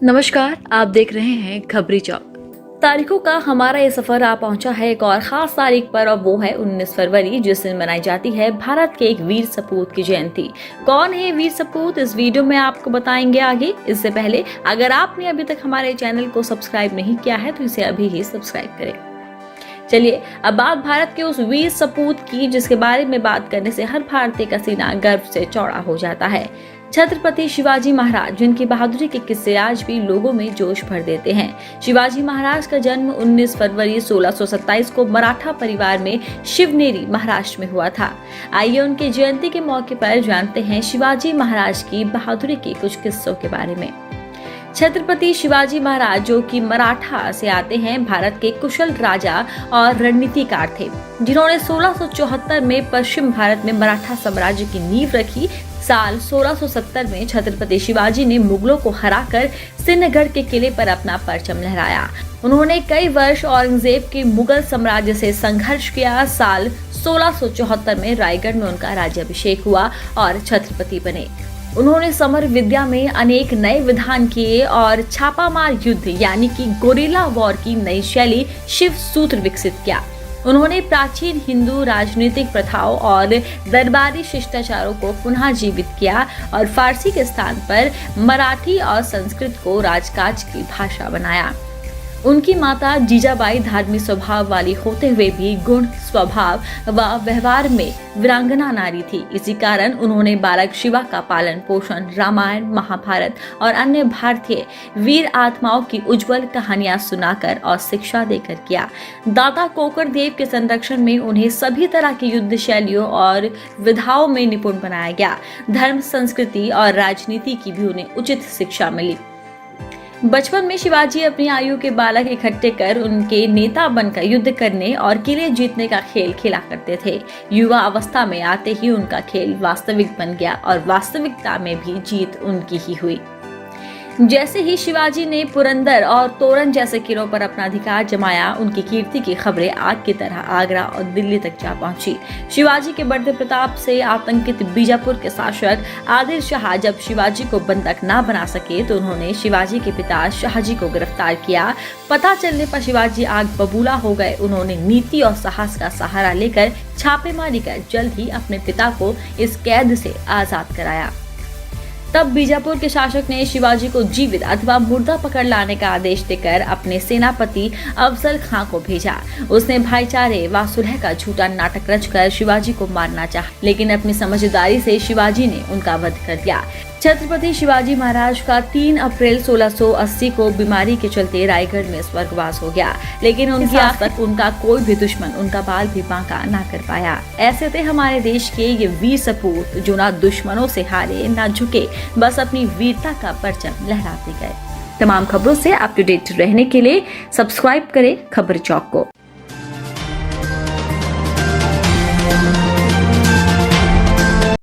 नमस्कार, आप देख रहे हैं खबरी चौक। तारीखों का हमारा ये सफर आ पहुंचा है एक और खास तारीख पर, और वो है 19 फरवरी, जिस दिन मनाई जाती है भारत के एक वीर सपूत की जयंती। कौन है ये वीर सपूत, इस वीडियो में आपको बताएंगे आगे। इससे पहले अगर आपने अभी तक हमारे चैनल को सब्सक्राइब नहीं किया है तो इसे अभी ही सब्सक्राइब करें। चलिए अब बात भारत के उस वीर सपूत की, जिसके बारे में बात करने से हर भारतीय का सीना गर्व से चौड़ा हो जाता है। छत्रपति शिवाजी महाराज, जिनकी बहादुरी के किस्से आज भी लोगों में जोश भर देते हैं। शिवाजी महाराज का जन्म 19 फरवरी 1627 को मराठा परिवार में शिवनेरी, महाराष्ट्र में हुआ था। आइए उनकी जयंती के मौके पर जानते हैं शिवाजी महाराज की बहादुरी के कुछ किस्सों के बारे में। छत्रपति शिवाजी महाराज, जो कि मराठा से आते हैं, भारत के कुशल राजा और रणनीतिकार थे, जिन्होंने 1674 में पश्चिम भारत में मराठा साम्राज्य की नींव रखी। साल 1670 में छत्रपति शिवाजी ने मुगलों को हराकर सिन्नगढ़ के किले पर अपना परचम लहराया। उन्होंने कई वर्ष औरंगजेब के मुगल साम्राज्य से संघर्ष किया। साल 1674 में रायगढ़ में उनका राज्याभिषेक हुआ और छत्रपति बने। उन्होंने समर विद्या में अनेक नए विधान किए और छापामार युद्ध यानी कि गोरिल्ला वॉर की नई शैली शिव सूत्र विकसित किया। उन्होंने प्राचीन हिंदू राजनीतिक प्रथाओं और दरबारी शिष्टाचारों को पुनः जीवित किया और फारसी के स्थान पर मराठी और संस्कृत को राजकाज की भाषा बनाया। उनकी माता जीजाबाई धार्मिक स्वभाव वाली होते हुए भी गुण, स्वभाव व व्यवहार में वीरांगना नारी थी। इसी कारण उन्होंने बालक शिवा का पालन पोषण रामायण, महाभारत और अन्य भारतीय वीर आत्माओं की उज्जवल कहानियां सुनाकर और शिक्षा देकर किया। दाता कोकर देव के संरक्षण में उन्हें सभी तरह की युद्ध शैलियों और विधाओं में निपुण बनाया गया। धर्म, संस्कृति और राजनीति की भी उन्हें उचित शिक्षा मिली। बचपन में शिवाजी अपनी आयु के बालक इकट्ठे कर उनके नेता बनकर युद्ध करने और किले जीतने का खेल खेला करते थे। युवा अवस्था में आते ही उनका खेल वास्तविक बन गया और वास्तविकता में भी जीत उनकी ही हुई। जैसे ही शिवाजी ने पुरंदर और तोरण जैसे किलों पर अपना अधिकार जमाया, उनकी कीर्ति की खबरें आग की तरह आगरा और दिल्ली तक जा पहुंची। शिवाजी के बढ़ते प्रताप से आतंकित बीजापुर के शासक आदिल शाह जब शिवाजी को बंधक न बना सके तो उन्होंने शिवाजी के पिता शाहजी को गिरफ्तार किया। पता चलने पर शिवाजी आग बबूला हो गए। उन्होंने नीति और साहस का सहारा लेकर छापेमारी कर जल्द ही अपने पिता को इस कैद से आजाद कराया। तब बीजापुर के शासक ने शिवाजी को जीवित अथवा मुर्दा पकड़ लाने का आदेश देकर अपने सेनापति अफजल खां को भेजा। उसने भाईचारे व सुलह का झूठा नाटक रचकर शिवाजी को मारना चाहा, लेकिन अपनी समझदारी से शिवाजी ने उनका वध कर दिया। छत्रपति शिवाजी महाराज का 3 अप्रैल 1680 को बीमारी के चलते रायगढ़ में स्वर्गवास हो गया, लेकिन उनकी आज तक उनका कोई भी दुश्मन उनका बाल भी बांका ना कर पाया। ऐसे थे हमारे देश के ये वीर सपूत, जो ना दुश्मनों से हारे ना झुके, बस अपनी वीरता का परचम लहराते गए। तमाम खबरों से अप टू डेट रहने के लिए सब्सक्राइब करें खबर चौक को।